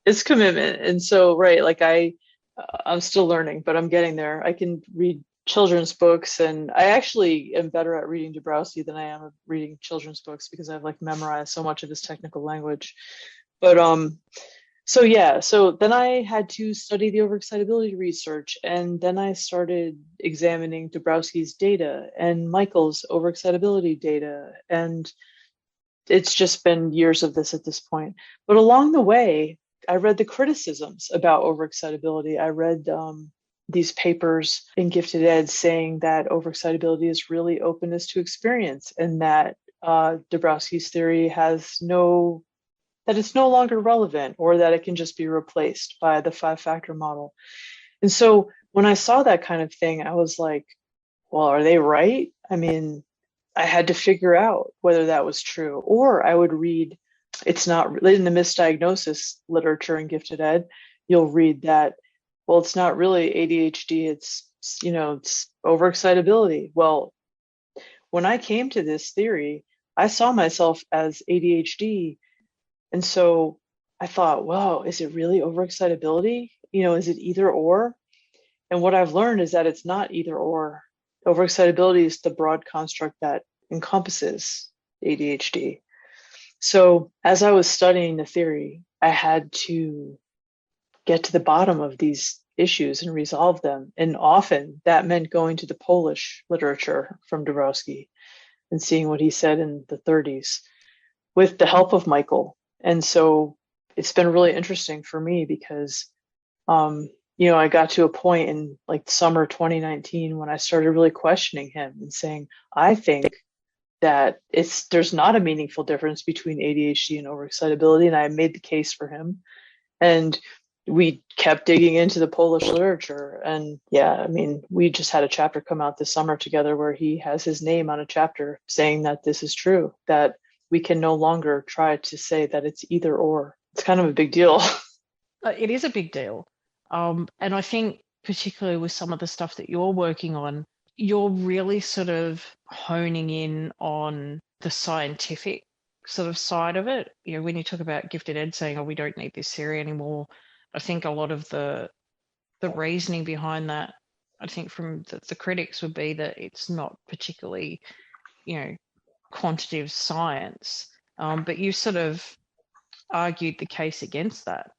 It's commitment. And so, right, like I'm still learning, but I'm getting there. I can read children's books, and I actually am better at reading Dabrowski than I am at reading children's books because I've like memorized so much of his technical language. But so then I had to study the overexcitability research, and then I started examining Dabrowski's data and Michael's overexcitability data, and it's just been years of this at this point. But along the way, I read the criticisms about overexcitability. I read these papers in Gifted Ed saying that overexcitability is really openness to experience, and that Dabrowski's theory that it's no longer relevant, or that it can just be replaced by the 5-factor model. And so when I saw that kind of thing, I was like, well, are they right? I mean, I had to figure out whether that was true. Or I would read, it's not in the misdiagnosis literature in Gifted Ed, you'll read that, well, it's not really ADHD, it's overexcitability. Well, when I came to this theory, I saw myself as ADHD. And so I thought, well, is it really overexcitability? Is it either or? And what I've learned is that it's not either or. Overexcitability is the broad construct that encompasses ADHD. So as I was studying the theory, I had to get to the bottom of these issues and resolve them. And often that meant going to the Polish literature from Dabrowski and seeing what he said in the 30s with the help of Michael. And so it's been really interesting for me because, I got to a point in like summer 2019 when I started really questioning him and saying, I think that there's not a meaningful difference between ADHD and overexcitability. And I made the case for him. And we kept digging into the Polish literature. And we just had a chapter come out this summer together where he has his name on a chapter saying that this is true, that we can no longer try to say that it's either or. It's kind of a big deal. It is a big deal. And I think particularly with some of the stuff that you're working on, you're really sort of honing in on the scientific sort of side of it. When you talk about Gifted Ed saying, oh, we don't need this theory anymore, I think a lot of the reasoning behind that, I think from the critics would be that it's not particularly, quantitative science. But you sort of argued the case against that.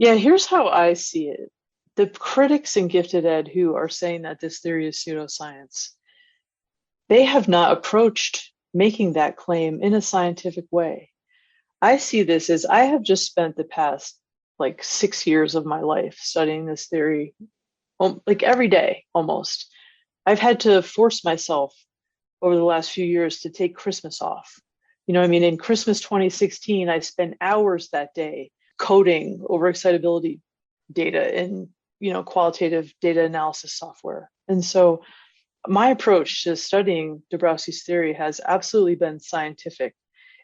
Yeah, here's how I see it. The critics in gifted ed who are saying that this theory is pseudoscience, they have not approached making that claim in a scientific way. I see this as I have just spent the past like 6 years of my life studying this theory, like every day almost. I've had to force myself over the last few years to take Christmas off. You know what I mean? In Christmas 2016, I spent hours that day coding overexcitability data in, qualitative data analysis software. And so my approach to studying Dabrowski's theory has absolutely been scientific.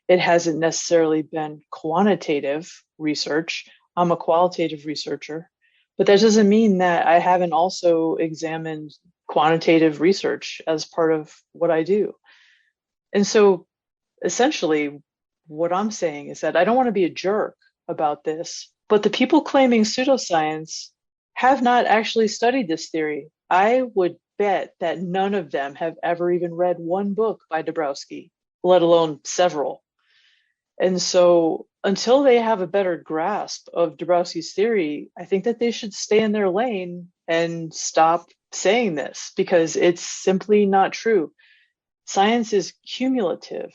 It hasn't necessarily been quantitative research. I'm a qualitative researcher, but that doesn't mean that I haven't also examined quantitative research as part of what I do. And so essentially, what I'm saying is that I don't want to be a jerk about this, but the people claiming pseudoscience have not actually studied this theory. I would bet that none of them have ever even read one book by Dabrowski, let alone several. And so until they have a better grasp of Dabrowski's theory, I think that they should stay in their lane and stop saying this because it's simply not true. Science is cumulative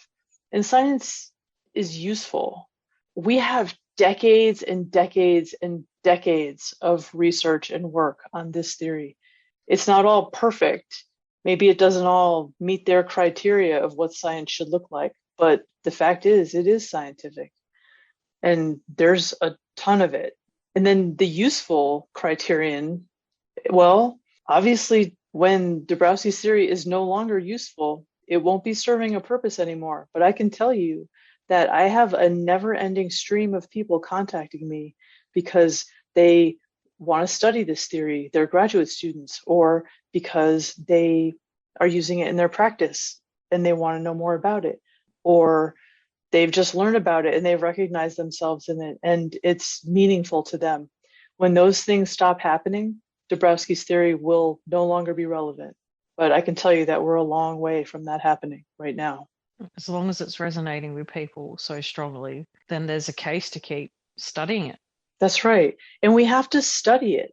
and science is useful. We have decades and decades and decades of research and work on this theory. It's not all perfect. Maybe it doesn't all meet their criteria of what science should look like, but the fact is, it is scientific and there's a ton of it. And then the useful criterion, well, obviously, when Dabrowski's theory is no longer useful, it won't be serving a purpose anymore. But I can tell you that I have a never-ending stream of people contacting me because they want to study this theory, they're graduate students, or because they are using it in their practice and they want to know more about it, or they've just learned about it and they've recognized themselves in it and it's meaningful to them. When those things stop happening, Dabrowski's theory will no longer be relevant. But I can tell you that we're a long way from that happening right now. As long as it's resonating with people so strongly, then there's a case to keep studying it. That's right. And we have to study it.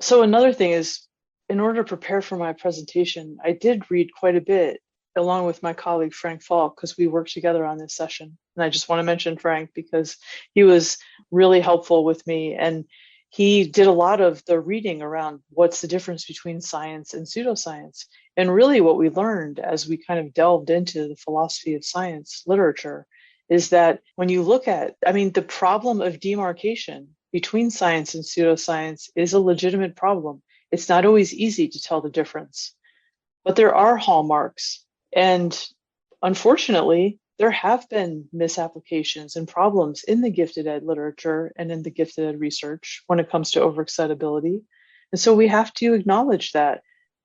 So another thing is, in order to prepare for my presentation, I did read quite a bit along with my colleague Frank Falk because we worked together on this session. And I just want to mention Frank because he was really helpful with me and he did a lot of the reading around what's the difference between science and pseudoscience. And really what we learned as we kind of delved into the philosophy of science literature is that when you look at, the problem of demarcation between science and pseudoscience is a legitimate problem. It's not always easy to tell the difference, but there are hallmarks. And unfortunately, there have been misapplications and problems in the gifted ed literature and in the gifted ed research when it comes to overexcitability. And so we have to acknowledge that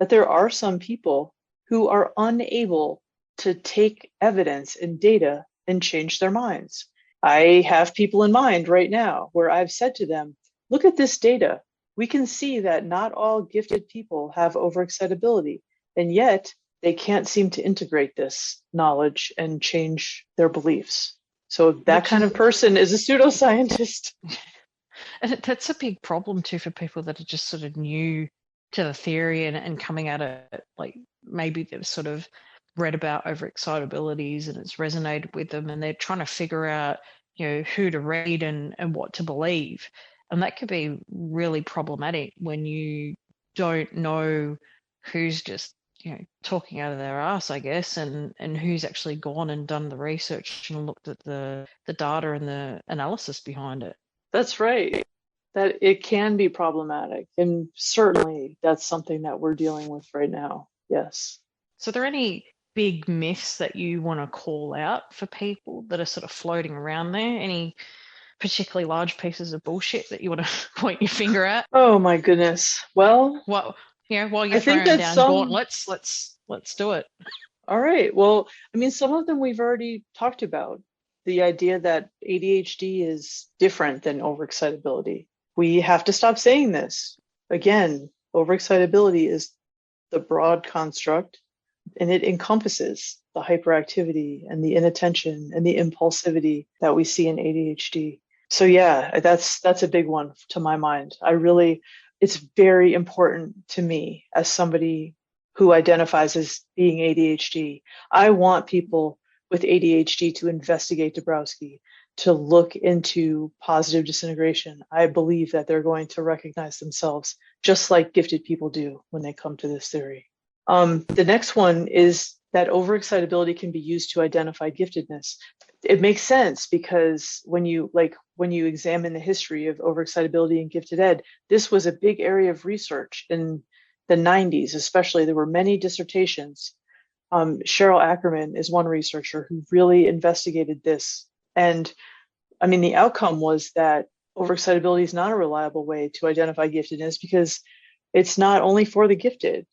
there are some people who are unable to take evidence and data and change their minds. I have people in mind right now where I've said to them, look at this data. We can see that not all gifted people have overexcitability, and yet they can't seem to integrate this knowledge and change their beliefs. So that kind of person is a pseudoscientist. And that's a big problem too for people that are just sort of new to the theory and coming at it, like maybe they've sort of read about overexcitabilities and it's resonated with them and they're trying to figure out, who to read and what to believe. And that could be really problematic when you don't know who's just talking out of their ass, I guess, and who's actually gone and done the research and looked at the data and the analysis behind it. That's right. That it can be problematic. And certainly that's something that we're dealing with right now. Yes. So are there any big myths that you want to call out for people that are sort of floating around there? Any particularly large pieces of bullshit that you want to point your finger at? Oh my goodness. Well, while you're throwing down gauntlets, let's do it. All right. Well, some of them we've already talked about. The idea that ADHD is different than overexcitability. We have to stop saying this. Again, overexcitability is the broad construct, and it encompasses the hyperactivity and the inattention and the impulsivity that we see in ADHD. So yeah, that's a big one to my mind. It's very important to me as somebody who identifies as being ADHD. I want people with ADHD to investigate Dabrowski, to look into positive disintegration. I believe that they're going to recognize themselves just like gifted people do when they come to this theory. The next one is that overexcitability can be used to identify giftedness. It makes sense because when you examine the history of overexcitability and gifted ed, this was a big area of research in the 90s, especially. There were many dissertations. Cheryl Ackerman is one researcher who really investigated this. And I mean, the outcome was that overexcitability is not a reliable way to identify giftedness because it's not only for the gifted,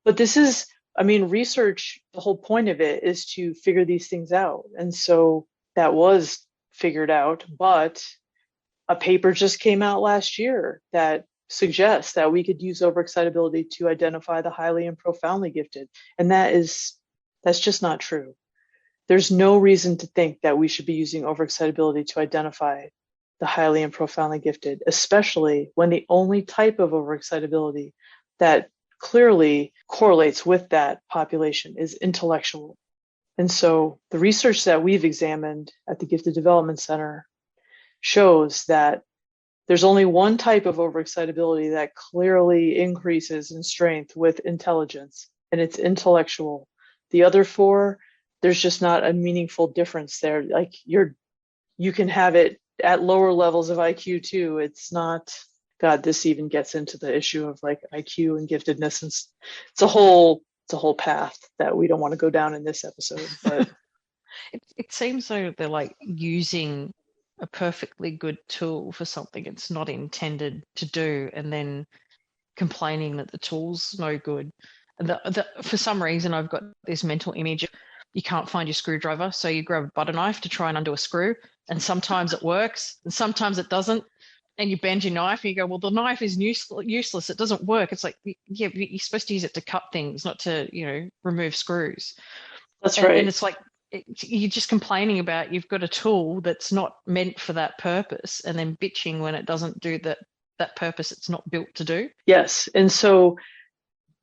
but this is, I mean, research, the whole point of it is to figure these things out. And so that was figured out, but a paper just came out last year that suggests that we could use overexcitability to identify the highly and profoundly gifted. And that's just not true. There's no reason to think that we should be using overexcitability to identify the highly and profoundly gifted, especially when the only type of overexcitability that clearly correlates with that population is intellectual. And so the research that we've examined at the Gifted Development Center shows that there's only one type of overexcitability that clearly increases in strength with intelligence, and it's intellectual. The other four, there's just not a meaningful difference there. Like you can have it at lower levels of IQ too. It's not, God, this even gets into the issue of like IQ and giftedness. And it's a whole path that we don't want to go down in this episode. But it seems though they're like using a perfectly good tool for something it's not intended to do, and then complaining that the tool's no good. And for some reason, I've got this mental image: you can't find your screwdriver, so you grab a butter knife to try and undo a screw, and sometimes it works, and sometimes it doesn't. And you bend your knife, and you go, "Well, the knife is useless. It doesn't work." It's like, yeah, you're supposed to use it to cut things, not to, remove screws. That's right. And it's like, you're just complaining about you've got a tool that's not meant for that purpose, and then bitching when it doesn't do that purpose it's not built to do. Yes. And so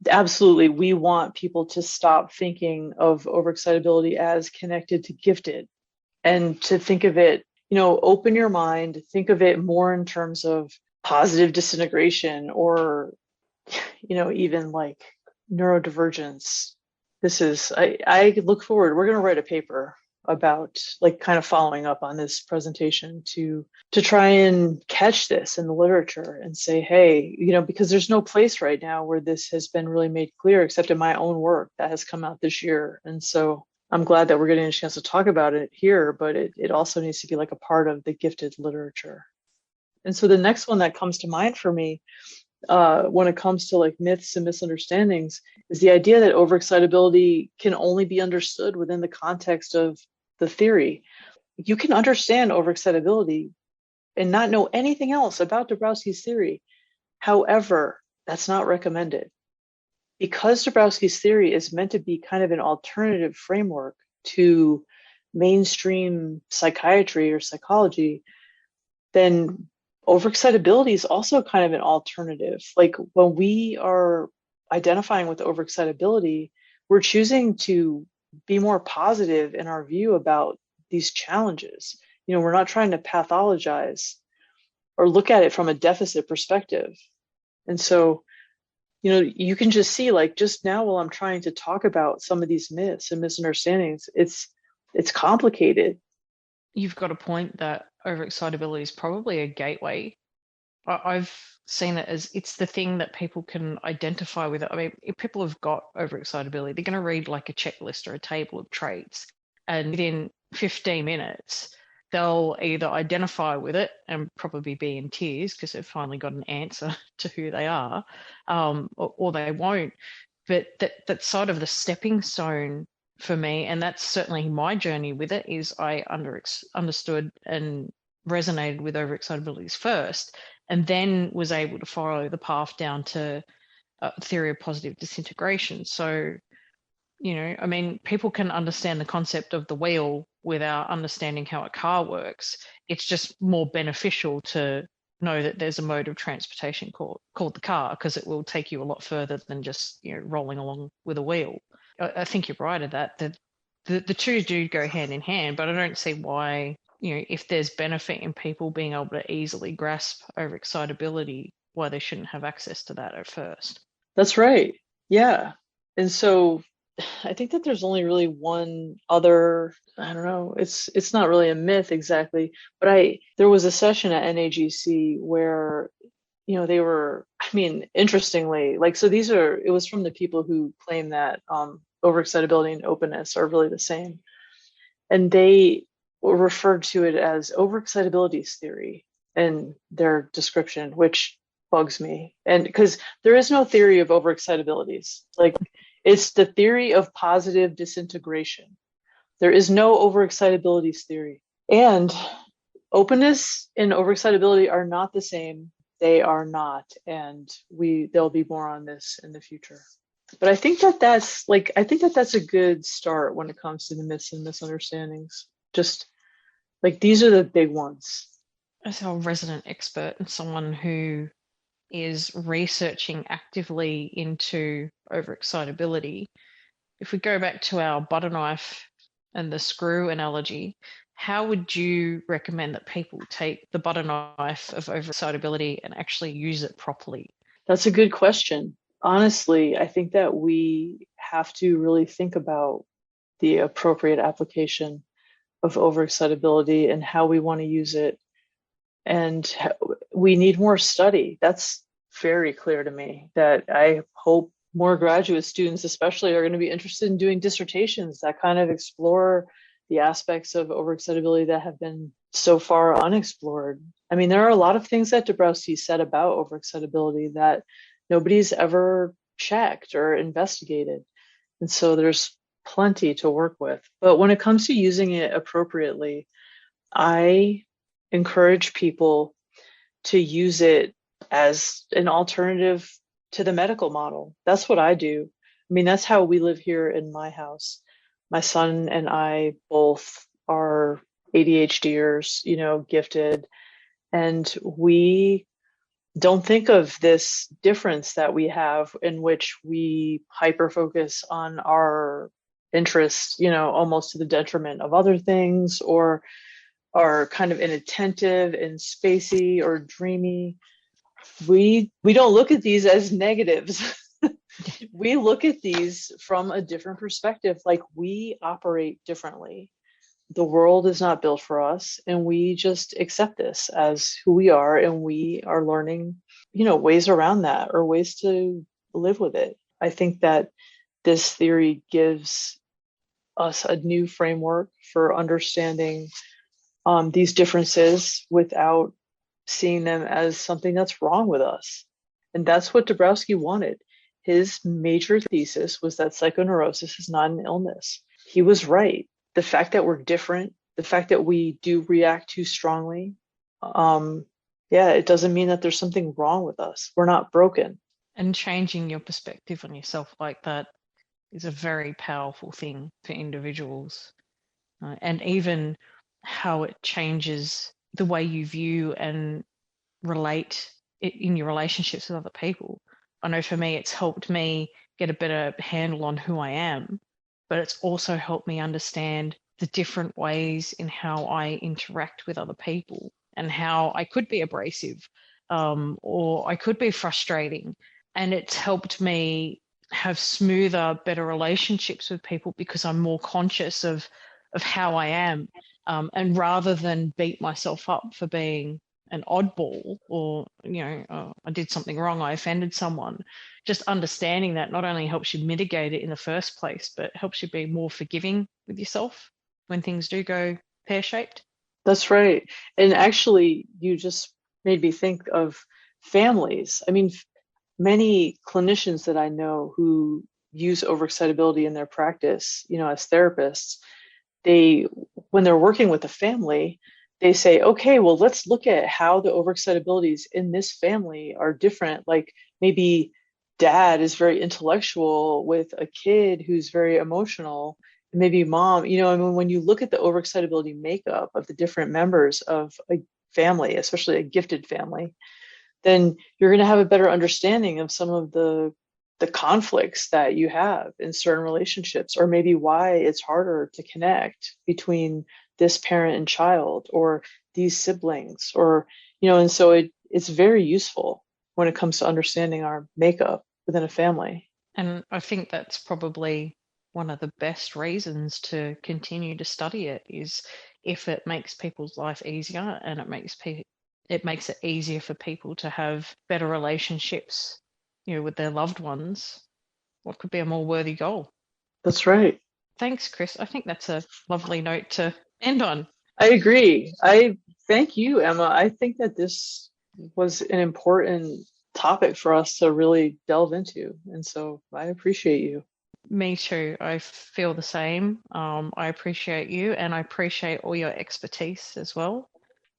absolutely, we want people to stop thinking of overexcitability as connected to gifted, and to think of it, open your mind, think of it more in terms of positive disintegration, or, even like neurodivergence. I look forward, we're going to write a paper about like kind of following up on this presentation to try and catch this in the literature and say, hey, because there's no place right now where this has been really made clear except in my own work that has come out this year. And so I'm glad that we're getting a chance to talk about it here, but it also needs to be like a part of the gifted literature. And so the next one that comes to mind for me when it comes to like myths and misunderstandings is the idea that overexcitability can only be understood within the context of the theory. You can understand overexcitability and not know anything else about Dabrowski's theory. However, that's not recommended. Because Dabrowski's theory is meant to be kind of an alternative framework to mainstream psychiatry or psychology, then overexcitability is also kind of an alternative. Like when we are identifying with overexcitability, we're choosing to be more positive in our view about these challenges. We're not trying to pathologize or look at it from a deficit perspective. And so, you can just see, like, just now while I'm trying to talk about some of these myths and misunderstandings, it's complicated. You've got a point that overexcitability is probably a gateway. I've seen it as it's the thing that people can identify with. I mean, if people have got overexcitability, they're going to read like a checklist or a table of traits, and within 15 minutes, they'll either identify with it and probably be in tears because they've finally got an answer to who they are, or they won't. But that's sort of the stepping stone for me, and that's certainly my journey with it, is I understood and resonated with overexcitabilities first, and then was able to follow the path down to theory of positive disintegration. So, I mean, people can understand the concept of the wheel without understanding how a car works. it's just more beneficial to know that there's a mode of transportation called the car, because it will take you a lot further than just, rolling along with a wheel. I think you're right at that. The two do go hand in hand, but I don't see why, if there's benefit in people being able to easily grasp overexcitability, why they shouldn't have access to that at first. That's right. Yeah. And so I think that there's only really one other, I don't know, it's not really a myth exactly, but there was a session at NAGC where, they were, interestingly, it was from the people who claim that overexcitability and openness are really the same. And they referred to it as overexcitability's theory in their description, which bugs me. And because there is no theory of overexcitabilities. It's the theory of positive disintegration. There is no overexcitabilities theory. And openness and overexcitability are not the same. They are not. And there'll be more on this in the future. But I think that's a good start when it comes to the myths and misunderstandings. Just these are the big ones. As our resident expert and someone who is researching actively into overexcitability, if we go back to our butter knife and the screw analogy, how would you recommend that people take the butter knife of overexcitability and actually use it properly? That's a good question. Honestly, I think that we have to really think about the appropriate application of overexcitability and how we want to use it. And we need more study. That's very clear to me, that I hope more graduate students especially are going to be interested in doing dissertations that kind of explore the aspects of overexcitability that have been so far unexplored. There are a lot of things that Dabrowski said about overexcitability that nobody's ever checked or investigated. And so there's plenty to work with. But when it comes to using it appropriately, I encourage people to use it as an alternative to the medical model. That's what I do. That's how we live here in my house. My son and I both are ADHDers, gifted, and we don't think of this difference that we have in which we hyper focus on our interests, almost to the detriment of other things, or are kind of inattentive and spacey or dreamy. We don't look at these as negatives. We look at these from a different perspective. We operate differently. The world is not built for us, and we just accept this as who we are, and we are learning, ways around that or ways to live with it. I think that this theory gives us a new framework for understanding these differences without seeing them as something that's wrong with us. And that's what Dabrowski wanted. His major thesis was that psychoneurosis is not an illness. He was right. The fact that we're different, the fact that we do react too strongly, it doesn't mean that there's something wrong with us. We're not broken. And changing your perspective on yourself like that is a very powerful thing for individuals. And even how it changes the way you view and relate in your relationships with other people. I know for me, it's helped me get a better handle on who I am, but it's also helped me understand the different ways in how I interact with other people and how I could be abrasive or I could be frustrating. And it's helped me have smoother, better relationships with people because I'm more conscious of how I am. And rather than beat myself up for being an oddball or, I did something wrong, I offended someone, just understanding that not only helps you mitigate it in the first place, but helps you be more forgiving with yourself when things do go pear-shaped. That's right. And actually, you just made me think of families. Many clinicians that I know who use overexcitability in their practice, as therapists, when they're working with a family, they say, okay, well, let's look at how the overexcitabilities in this family are different. Like maybe dad is very intellectual with a kid who's very emotional, maybe mom, I mean, when you look at the overexcitability makeup of the different members of a family, especially a gifted family, then you're going to have a better understanding of some of the conflicts that you have in certain relationships, or maybe why it's harder to connect between this parent and child or these siblings, or and so it's very useful when it comes to understanding our makeup within a family. And I think that's probably one of the best reasons to continue to study it, is if it makes people's life easier and it makes it easier for people to have better relationships, with their loved ones. What could be a more worthy goal? That's right. Thanks, Chris. I think that's a lovely note to end on. I agree. I thank you, Emma. I think that this was an important topic for us to really delve into. And so I appreciate you. Me too. I feel the same. I appreciate you, and I appreciate all your expertise as well.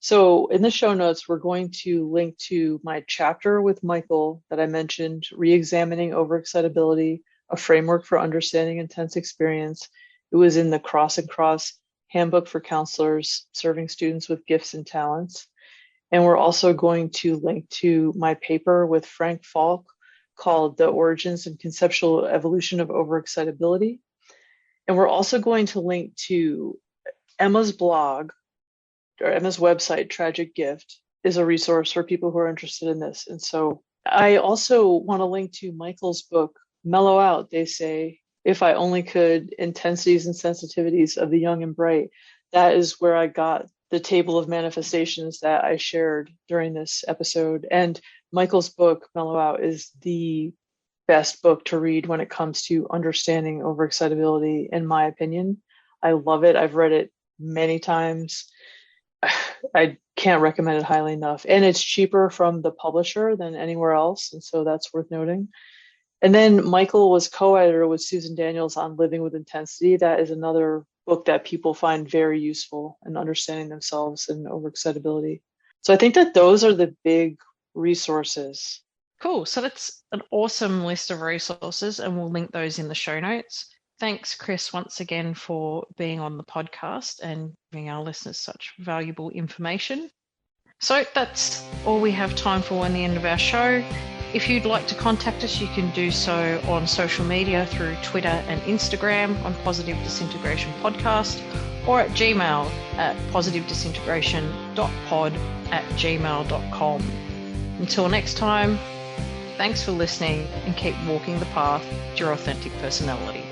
So in the show notes, we're going to link to my chapter with Michael that I mentioned, Re-examining Overexcitability, a framework for understanding intense experience. It was in the Cross and Cross Handbook for Counselors Serving Students with Gifts and Talents. And we're also going to link to my paper with Frank Falk called The Origins and Conceptual Evolution of Overexcitability. And we're also going to link to Emma's blog, or Emma's website, Tragic Gift, is a resource for people who are interested in this. And so I also want to link to Michael's book, Mellow Out, They Say, If I Only Could, Intensities and Sensitivities of the Young and Bright. That is where I got the table of manifestations that I shared during this episode. And Michael's book, Mellow Out, is the best book to read when it comes to understanding overexcitability, in my opinion. I love it. I've read it many times. I can't recommend it highly enough. And it's cheaper from the publisher than anywhere else. And so that's worth noting. And then Michael was co-editor with Susan Daniels on Living with Intensity. That is another book that people find very useful in understanding themselves and overexcitability. So I think that those are the big resources. Cool. So that's an awesome list of resources, and we'll link those in the show notes. Thanks, Chris, once again for being on the podcast and giving our listeners such valuable information. So that's all we have time for in the end of our show. If you'd like to contact us, you can do so on social media through Twitter and Instagram on Positive Disintegration Podcast, or at Gmail at positivedisintegration.pod@gmail.com. Until next time, thanks for listening, and keep walking the path to your authentic personality.